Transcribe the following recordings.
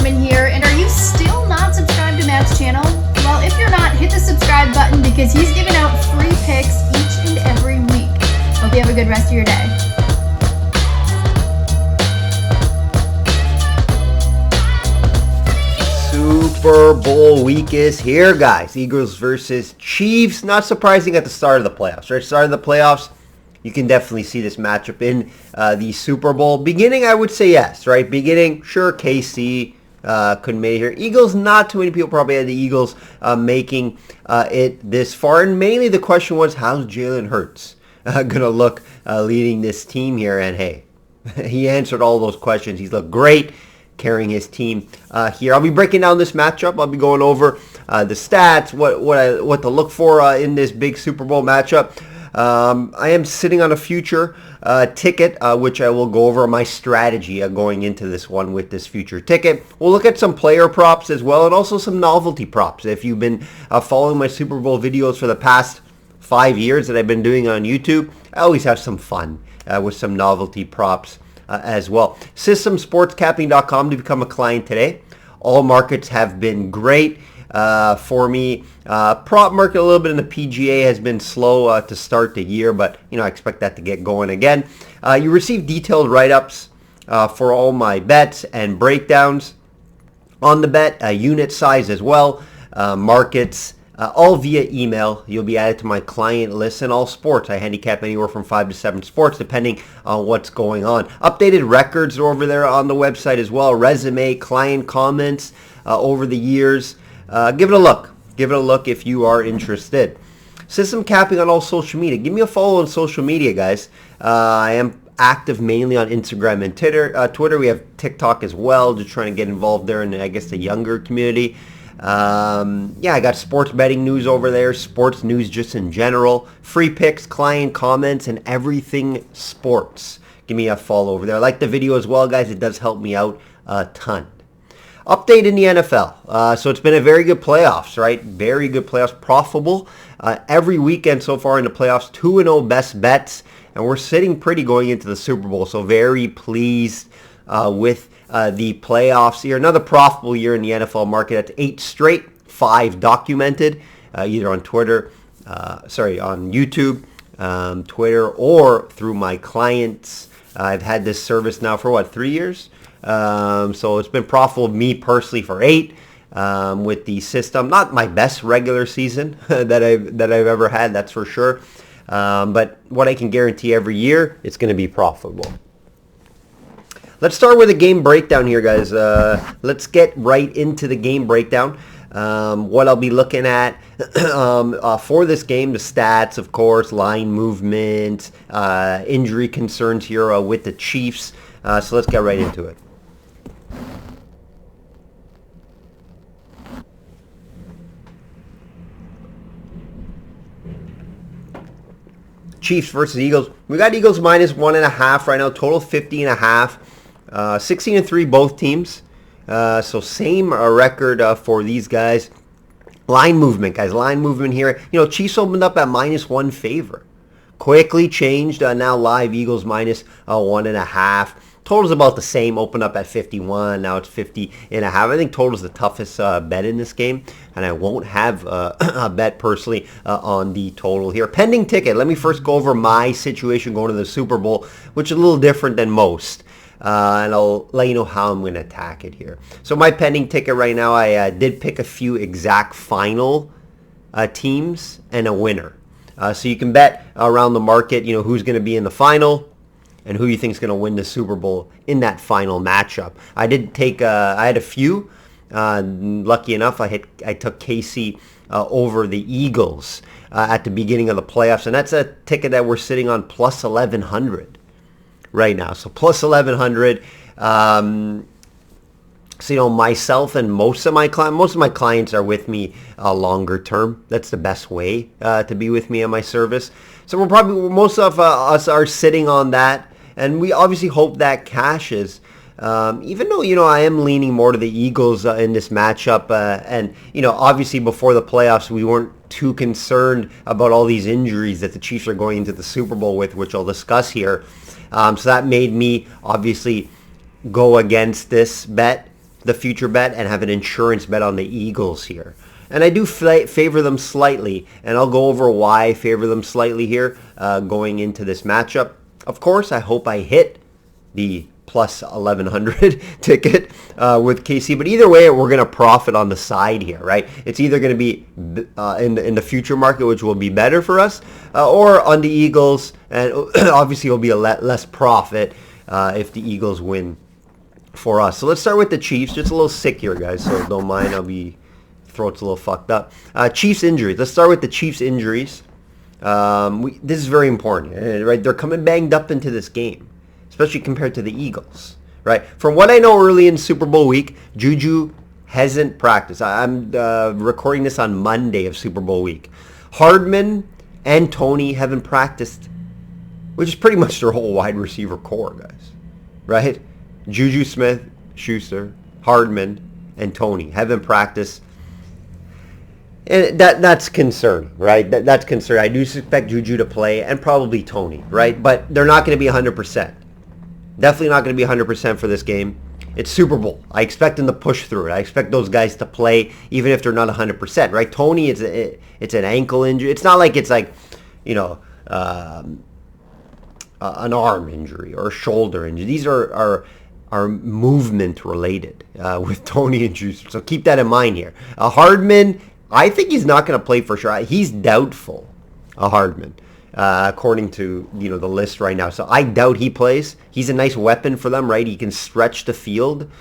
gentlemen here, and are you still not subscribed to Matt's channel? Well, if you're not, hit the subscribe button because he's giving out free picks each and every week. Hope you have a good rest of your day. Super Bowl week is here, guys. Eagles versus Chiefs. Not surprising at the start of the playoffs, right? Start of the playoffs, you can definitely see this matchup in the Super Bowl. Beginning, I would say yes, right? Beginning, sure, KC could make it here. Eagles, not too many people probably had the Eagles making it this far. And mainly the question was, how's Jalen Hurts going to look leading this team here? And hey, he answered all those questions. He's looked great carrying his team here. I'll be breaking down this matchup. I'll be going over the stats, what to look for in this big Super Bowl matchup. I am sitting on a future ticket, which I will go over my strategy going into this one with this future ticket. We'll look at some player props as well, and also some novelty props. If you've been following my Super Bowl videos for the past 5 years that I've been doing on YouTube, I always have some fun with some novelty props as well. Systemsportscapping.com to become a client today. All markets have been great for me. Prop market a little bit in the PGA has been slow to start the year, but I expect that to get going again. You receive detailed write-ups for all my bets and breakdowns on the bet, unit size as well, markets, all via email. You'll be added to my client list, and all sports. I handicap anywhere from 5 to 7 sports depending on what's going on. Updated records are over there on the website as well. Resume, client comments over the years. Give it a look. Give it a look if you are interested. System capping on all social media. Give me a follow on social media, guys. I am active mainly on Instagram and Twitter. We have TikTok as well, just trying to get involved there in, I guess, the younger community. I got sports betting news over there, sports news just in general, free picks, client comments, and everything sports. Give me a follow over there. I like the video as well, guys. It does help me out a ton. Update in the NFL. So it's been a very good playoffs, right? Very good playoffs, profitable. Every weekend so far in the playoffs, 2-0 best bets, and we're sitting pretty going into the Super Bowl. So very pleased with the playoffs here. Another profitable year in the NFL market. That's 8 straight, 5 documented, either on Twitter, on YouTube, Twitter, or through my clients. I've had this service now for 3 years? So it's been profitable me personally for 8 with the system. Not my best regular season that I've ever had, that's for sure. But what I can guarantee every year, it's going to be profitable. Let's start with a game breakdown here, guys. Let's get right into the game breakdown. What I'll be looking at for this game, the stats, of course, line movement, injury concerns here with the Chiefs. So let's get right into it. Chiefs versus Eagles. We got Eagles minus 1.5 right now. Total 50.5. 16-3 both teams. So same record for these guys. Line movement, guys. Line movement here. Chiefs opened up at minus 1 favor. Quickly changed. Now live Eagles minus 1.5. Total's about the same. Opened up at 51. Now it's 50.5. I think total's the toughest bet in this game. And I won't have a bet personally on the total here. Pending ticket. Let me first go over my situation going to the Super Bowl, which is a little different than most. And I'll let you know how I'm going to attack it here. So my pending ticket right now, I did pick a few exact final teams and a winner. So you can bet around the market, who's going to be in the final and who you think is going to win the Super Bowl in that final matchup. I did take, I had a few. Lucky enough, I took KC over the Eagles at the beginning of the playoffs. And that's a ticket that we're sitting on plus 1,100. Right now, so plus 1,100. So myself and most of my clients are with me longer term. That's the best way to be with me on my service. So most of us are sitting on that, and we obviously hope that cashes. Even though I am leaning more to the Eagles in this matchup, and obviously before the playoffs we weren't too concerned about all these injuries that the Chiefs are going into the Super Bowl with, which I'll discuss here. So that made me obviously go against this bet. the future bet and have an insurance bet on the Eagles here. And I do favor them slightly, and I'll go over why I favor them slightly here going into this matchup. Of course, I hope I hit the plus 1100 ticket with KC, but either way, we're going to profit on the side here, right? It's either going to be in the future market, which will be better for us, or on the Eagles, and obviously it'll be a less profit if the Eagles win for us. So let's start with the Chiefs. Just a little sick here, guys, so don't mind. Throat's a little fucked up. Chiefs injuries. Let's start with the Chiefs injuries. This is very important, right? They're coming banged up into this game, especially compared to the Eagles, right? From what I know early in Super Bowl week, Juju hasn't practiced. I'm recording this on Monday of Super Bowl week. Hardman and Tony haven't practiced, which is pretty much their whole wide receiver core, guys, right? Juju Smith-Schuster, Hardman, and Tony haven't practiced. And that's concerning, right? That's concerning. I do suspect Juju to play and probably Tony, right? But they're not going to be 100%. Definitely not going to be 100% for this game. It's Super Bowl. I expect them to push through it. I expect those guys to play even if they're not 100%, right? Tony, it's an ankle injury. It's not like it's like, you know, an arm injury or a shoulder injury. These are movement related with Tony injuries. So keep that in mind here. Hardman, I think he's not going to play for sure. He's doubtful, Hardman, according to the list right now. So I doubt he plays. He's a nice weapon for them, right? He can stretch the field.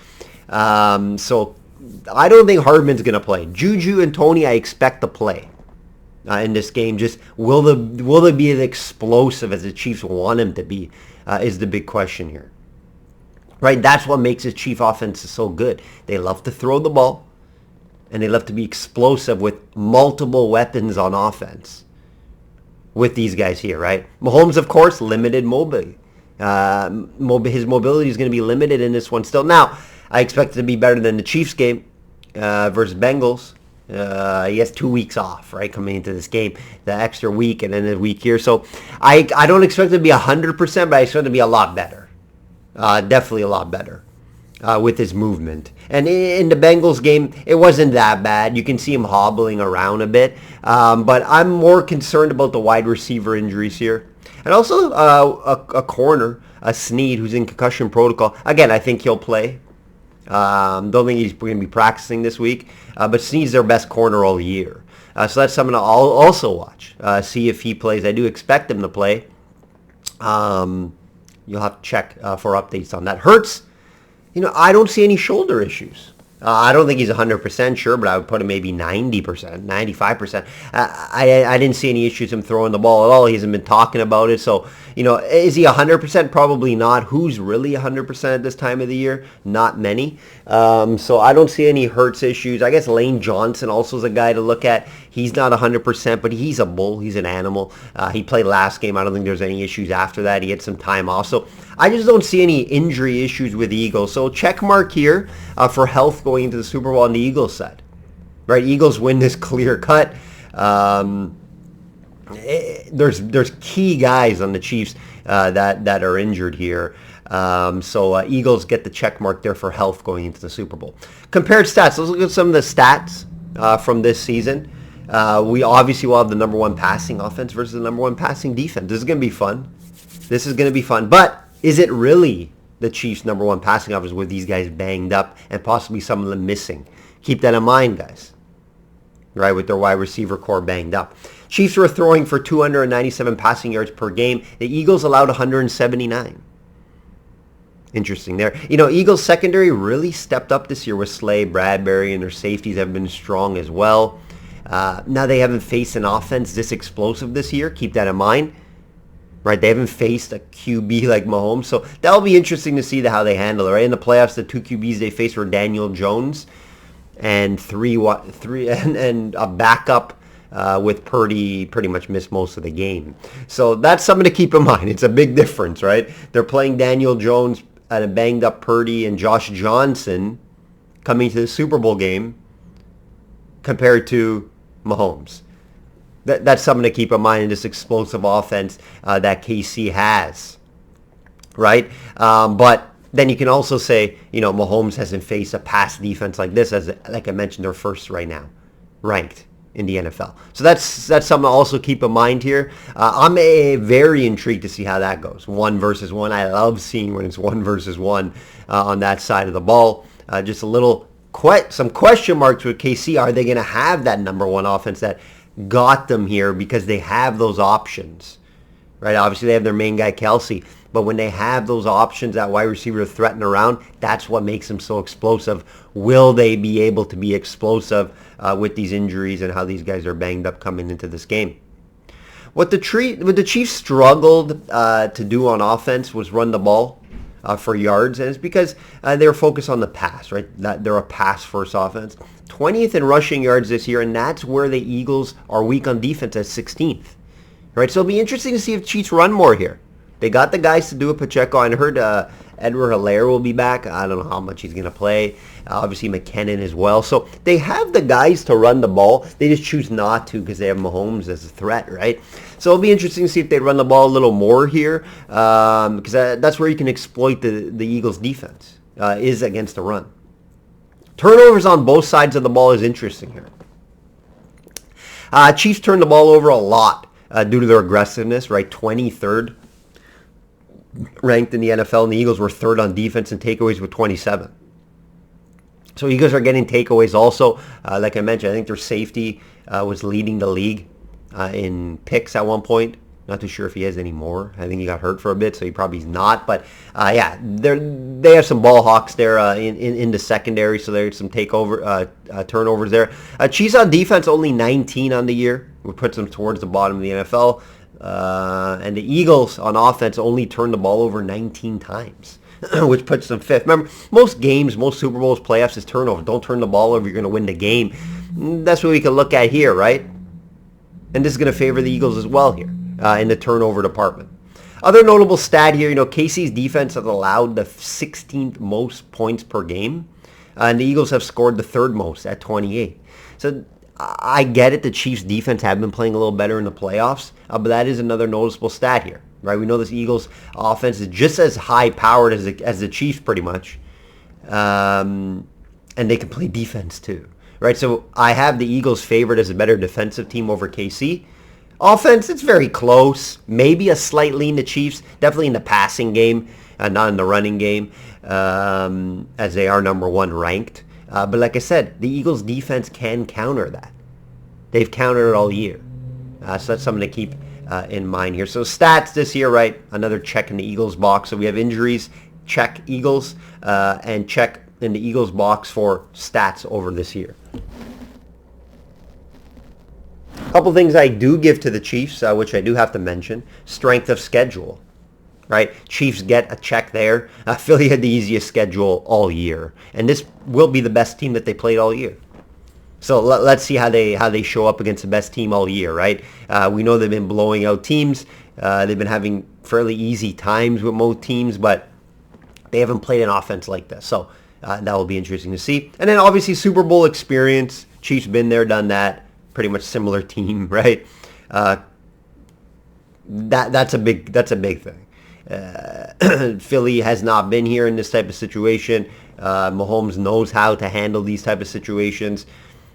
So I don't think Hardman's going to play. Juju and Tony, I expect to play in this game. Just will they be as explosive as the Chiefs want him to be is the big question here. Right? That's what makes the Chief offense so good. They love to throw the ball. And they love to be explosive with multiple weapons on offense with these guys here, right? Mahomes, of course, limited mobility. His mobility is going to be limited in this one still. Now, I expect it to be better than the Chiefs game versus Bengals. He has 2 weeks off, right, coming into this game, the extra week and then the week here. So I don't expect it to be 100%, but I expect it to be a lot better. Definitely a lot better. With his movement. And in the Bengals game, it wasn't that bad. You can see him hobbling around a bit. But I'm more concerned about the wide receiver injuries here. And also a corner, a Snead, who's in concussion protocol. Again, I think he'll play. Don't think he's going to be practicing this week. But Snead's their best corner all year. So that's something I'll also watch. See if he plays. I do expect him to play. You'll have to check for updates on that. Hurts. I don't see any shoulder issues. I don't think he's 100% sure, but I would put him maybe 90%, 95%. I didn't see any issues him throwing the ball at all. He hasn't been talking about it. So, is he 100%? Probably not. Who's really 100% at this time of the year? Not many. So I don't see any Hurts issues. I guess Lane Johnson also is a guy to look at. He's not 100%, but he's a bull. He's an animal. He played last game. I don't think there's any issues after that. He had some time off. So I just don't see any injury issues with the Eagles. So check mark here for health going into the Super Bowl on the Eagles side. Right? Eagles win this clear cut. There's key guys on the Chiefs that are injured here. So Eagles get the check mark there for health going into the Super Bowl. Compared stats. Let's look at some of the stats from this season. We obviously will have the number one passing offense versus the number one passing defense. This is going to be fun. But is it really the Chiefs' number one passing offense with these guys banged up and possibly some of them missing? Keep that in mind, guys. Right, with their wide receiver core banged up. Chiefs were throwing for 297 passing yards per game. The Eagles allowed 179. Interesting there. Eagles secondary really stepped up this year with Slay, Bradbury, and their safeties have been strong as well. Now they haven't faced an offense this explosive this year. Keep that in mind. Right, they haven't faced a QB like Mahomes, so that'll be interesting to see how they handle it. Right, in the playoffs, the two QBs they faced were Daniel Jones and and a backup with Purdy pretty much missed most of the game. So that's something to keep in mind. It's a big difference, right? They're playing Daniel Jones and a banged up Purdy and Josh Johnson coming to the Super Bowl game compared to Mahomes. That's something to keep in mind in this explosive offense that KC has, right? But then you can also say, Mahomes hasn't faced a pass defense like this, like I mentioned, they're first right now, ranked in the NFL. So that's something to also keep in mind here. I'm very intrigued to see how that goes. 1 versus 1. I love seeing when it's 1 versus 1 on that side of the ball. Just a little some question marks with KC. Are they going to have that number one offense that got them here because they have those options, right? Obviously, they have their main guy, Kelsey. But when they have those options, that wide receiver threatening around, that's what makes them so explosive. Will they be able to be explosive with these injuries and how these guys are banged up coming into this game? What the Chiefs struggled to do on offense was run the ball for yards, and it's because they were focused on the pass, right? They're a pass-first offense. 20th in rushing yards this year, and that's where the Eagles are weak on defense at 16th, right? So it'll be interesting to see if Chiefs run more here. They got the guys to do it. Pacheco, I heard Edward Helaire will be back. I don't know how much he's going to play. Obviously, McKinnon as well. So they have the guys to run the ball. They just choose not to because they have Mahomes as a threat, right? So it'll be interesting to see if they run the ball a little more here because that's where you can exploit the Eagles' defense, is against the run. Turnovers on both sides of the ball is interesting here. Chiefs turned the ball over a lot due to their aggressiveness, right? 23rd. Ranked in the NFL, and the Eagles were third on defense and takeaways with 27. So Eagles are getting takeaways also. Like I mentioned, I think their safety was leading the league in picks at one point. Not too sure if he is anymore. I think he got hurt for a bit, so he probably is not. But yeah, they have some ball hawks there in the secondary, so there's some turnovers there. Chiefs on defense, only 19 on the year, which puts them towards the bottom of the NFL. And the Eagles on offense only turned the ball over 19 times, which puts them fifth. Remember, most games, most Super Bowls, playoffs is turnover. Don't turn the ball over, you're going to win the game. That's what we can look at here, right? And this is going to favor the Eagles as well here in the turnover department. Other notable stat here, KC's defense has allowed the 16th most points per game, and the Eagles have scored the third most at 28. So I get it, the Chiefs' defense have been playing a little better in the playoffs, but that is another noticeable stat here, right? We know this Eagles' offense is just as high-powered as the Chiefs, pretty much, and they can play defense too, right? So I have the Eagles favored as a better defensive team over KC. Offense, it's very close, maybe a slight lean to Chiefs, definitely in the passing game, not in the running game, as they are number one ranked. But like I said, the Eagles' defense can counter that. They've countered it all year. So that's something to keep in mind here. So stats this year, right? Another check in the Eagles box. So we have injuries, check Eagles, and check in the Eagles box for stats over this year. A couple things I do give to the Chiefs, which I do have to mention. Strength of schedule. Right, Chiefs get a check there. Philly had the easiest schedule all year, and this will be the best team that they played all year. So let's see how they show up against the best team all year. Right, we know they've been blowing out teams. They've been having fairly easy times with most teams, but they haven't played an offense like this. So that will be interesting to see. And then obviously Super Bowl experience. Chiefs been there, done that. Pretty much similar team, right? That's a big thing. Philly has not been here in this type of situation. Mahomes knows how to handle these type of situations.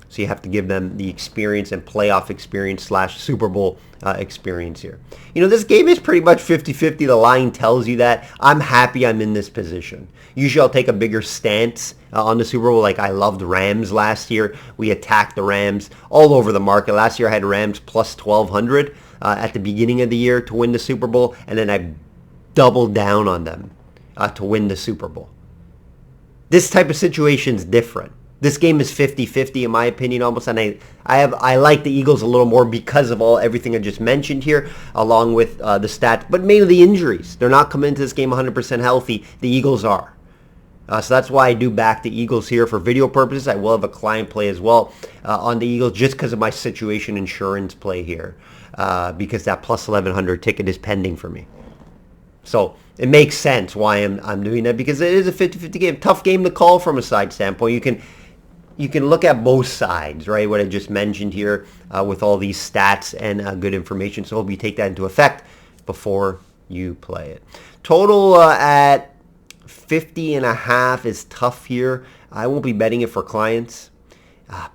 So you have to give them the experience and playoff experience / Super Bowl experience here. This game is pretty much 50-50. The line tells you that. I'm happy I'm in this position. Usually I'll take a bigger stance on the Super Bowl. Like I loved Rams last year. We attacked the Rams all over the market. Last year I had Rams plus 1,200 at the beginning of the year to win the Super Bowl. And then I doubled down on them to win the Super Bowl. This type of situation is different. This game is 50-50 in my opinion almost, and I like the Eagles a little more because of everything I just mentioned here, along with the stats, but mainly the injuries. They're not coming into this game 100% healthy. The Eagles are. So that's why I do back the Eagles here for video purposes. I will have a client play as well on the Eagles just because of my situation insurance play here, because that plus 1,100 ticket is pending for me. So it makes sense why I'm doing that, because it is a 50-50 game. Tough game to call from a side standpoint. You can look at both sides, right? What I just mentioned here with all these stats and good information. So hope you take that into effect before you play it. Total at 50.5 is tough here. I won't be betting it for clients.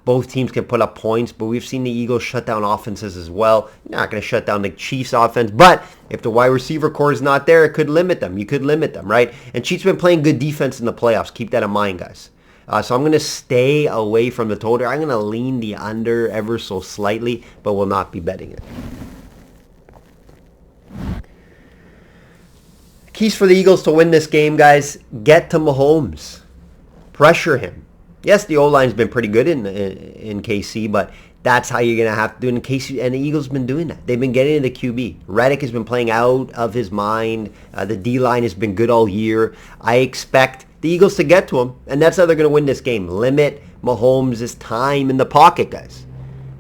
Both teams can put up points, but we've seen the Eagles shut down offenses as well. You're not going to shut down the Chiefs offense, but if the wide receiver core is not there, it could limit them. You could limit them, right? And Chiefs been playing good defense in the playoffs. Keep that in mind, guys. So I'm going to stay away from the total. I'm going to lean the under ever so slightly, but will not be betting it. Keys for the Eagles to win this game, guys. Get to Mahomes. Pressure him. Yes, the O-line's been pretty good in KC, but that's how you're going to have to do it in KC. And the Eagles have been doing that. They've been getting to the QB. Reddick has been playing out of his mind. The D-line has been good all year. I expect the Eagles to get to him, and that's how they're going to win this game. Limit Mahomes' time in the pocket, guys.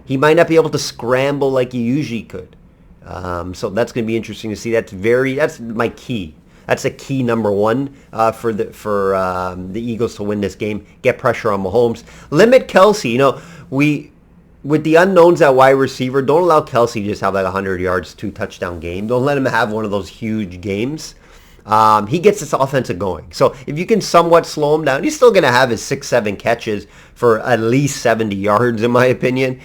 He might not be able to scramble like he usually could. So that's going to be interesting to see. That's my key. That's a key number one for the Eagles to win this game. Get pressure on Mahomes. Limit Kelsey. You know, with the unknowns at wide receiver, don't allow Kelsey to just have like 100 yards, 2 touchdown game. Don't let him have one of those huge games. He gets this offensive going. So if you can somewhat slow him down, he's still going to have his 6-7 catches for at least 70 yards, in my opinion.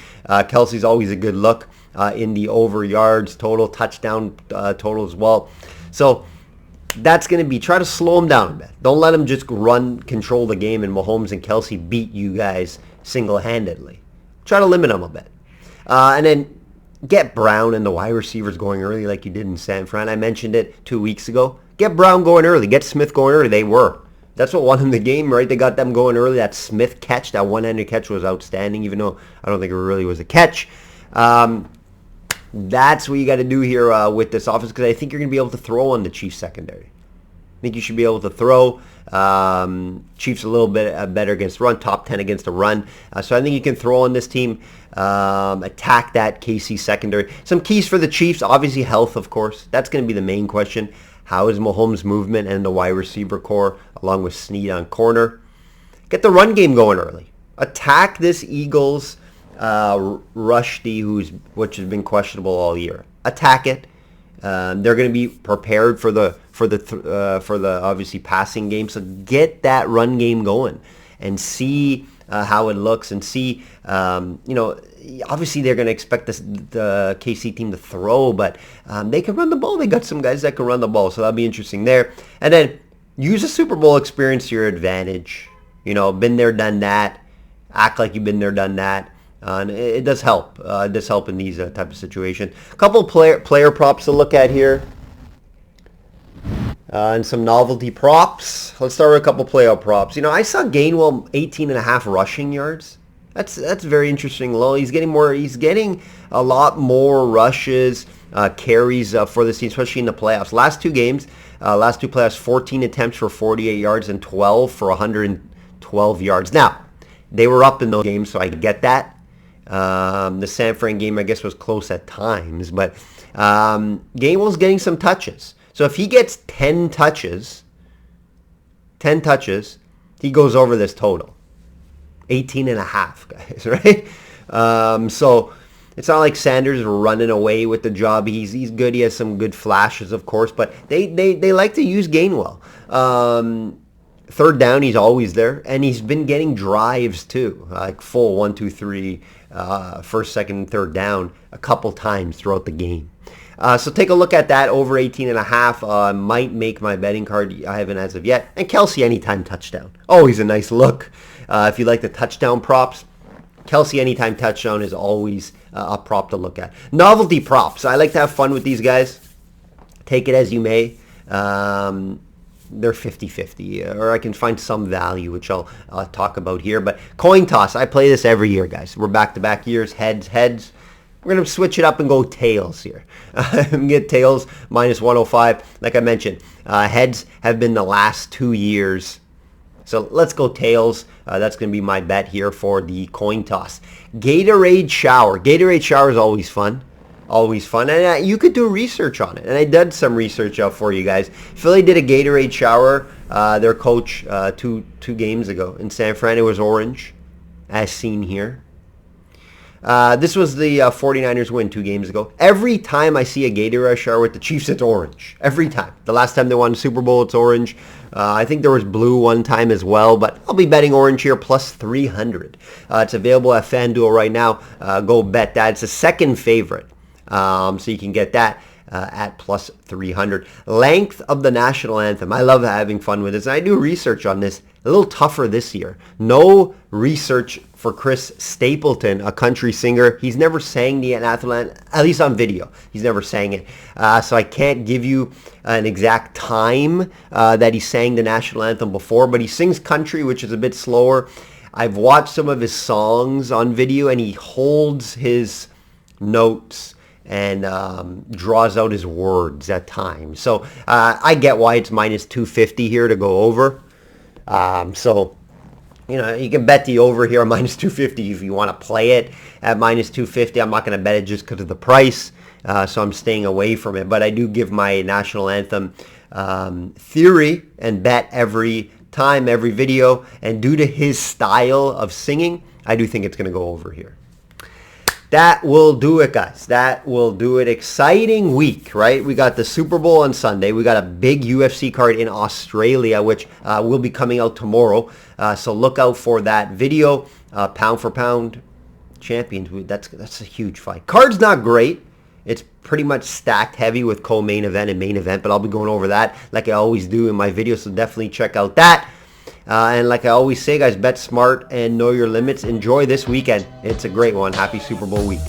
Kelsey's always a good look in the over yards total, touchdown total as well. So that's going to be, try to slow him down a bit. Don't let him just control the game, and Mahomes and Kelsey beat you guys single-handedly. Try to limit him a bit. And then get Brown and the wide receivers going early like you did in San Fran. I mentioned it 2 weeks ago. Get Brown going early. Get Smith going early. They were. That's what won him the game, right? They got them going early. That Smith catch, that one-handed catch was outstanding, even though I don't think it really was a catch. That's what you got to do here with this offense, because I think you're going to be able to throw on the Chiefs secondary. I think you should be able to throw. Chiefs a little bit better against the run, top 10 against the run. So I think you can throw on this team, attack that KC secondary. Some keys for the Chiefs, obviously health, of course. That's going to be the main question. How is Mahomes' movement and the wide receiver core, along with Snead on corner? Get the run game going early. Attack this Eagles rush D, which has been questionable all year. Attack it. They're going to be prepared for the obviously passing game. So get that run game going and see how it looks, and see obviously they're going to expect the KC team to throw, but they can run the ball. They got some guys that can run the ball, so that'll be interesting there. And then use the Super Bowl experience to your advantage. Been there, done that. Act like you've been there, done that. And it does help. It does help in these type of situations. A couple player props to look at here. And some novelty props. Let's start with a couple playoff props. I saw Gainwell 18.5 rushing yards. That's very interesting. Low. He's getting a lot more rushes, carries for this team, especially in the playoffs. Last two playoffs, 14 attempts for 48 yards and 12 for 112 yards. Now, they were up in those games, so I get that. The San Fran game, I guess, was close at times, but Gainwell's getting some touches. So if he gets 10 touches, he goes over this total. 18.5, guys, right? So it's not like Sanders is running away with the job. He's good. He has some good flashes, of course, but they like to use Gainwell. Third down, he's always there, and he's been getting drives too, like full 1, 2, 3, first, second, third down a couple times throughout the game. So take a look at that, over 18.5. Might make my betting card. I haven't as of yet. And Kelsey anytime touchdown. Always a nice look. If you like the touchdown props, Kelsey anytime touchdown is always a prop to look at. Novelty props. I like to have fun with these guys. Take it as you may. They're 50-50, or I can find some value, which I'll talk about here. But coin toss, I play this every year, guys. We're back-to-back years, heads. We're going to switch it up and go tails here. Get tails minus 105. Like I mentioned, heads have been the last 2 years. So let's go tails. That's going to be my bet here for the coin toss. Gatorade shower. Gatorade shower is always fun. Always fun. And you could do research on it. And I did some research out for you guys. Philly did a Gatorade shower. Their coach two games ago in San Fran. It was orange, as seen here. This was the 49ers win 2 games ago. Every time I see a Gatorade Rush with the Chiefs, it's orange. Every time. The last time they won the Super Bowl, it's orange. I think there was blue one time as well, but I'll be betting orange here, plus 300. It's available at FanDuel right now. Go bet that. It's a second favorite, so you can get that at plus 300. Length of the national anthem. I love having fun with this. And I do research on this. A little tougher this year. No research for Chris Stapleton, a country singer. He's never sang the national anthem, at least on video. He's never sang it. So I can't give you an exact time that he sang the national anthem before, but he sings country, which is a bit slower. I've watched some of his songs on video, and he holds his notes and draws out his words at times. So I get why it's minus 250 here to go over. So, you know, you can bet the over here minus 250 if you want to play it at minus 250. I'm not going to bet it just because of the price, so I'm staying away from it. But I do give my national anthem theory and bet every time, every video. And due to his style of singing, I do think it's going to go over here. That will do it, guys. That will do it. Exciting week, right? We got the Super Bowl on Sunday. We got a big UFC card in Australia, which will be coming out tomorrow. So look out for that video. Pound for pound champions. That's a huge fight. Card's not great. It's pretty much stacked heavy with co-main event and main event, but I'll be going over that like I always do in my videos. So definitely check out that. And like I always say, guys, bet smart and know your limits. Enjoy this weekend. It's a great one. Happy Super Bowl week.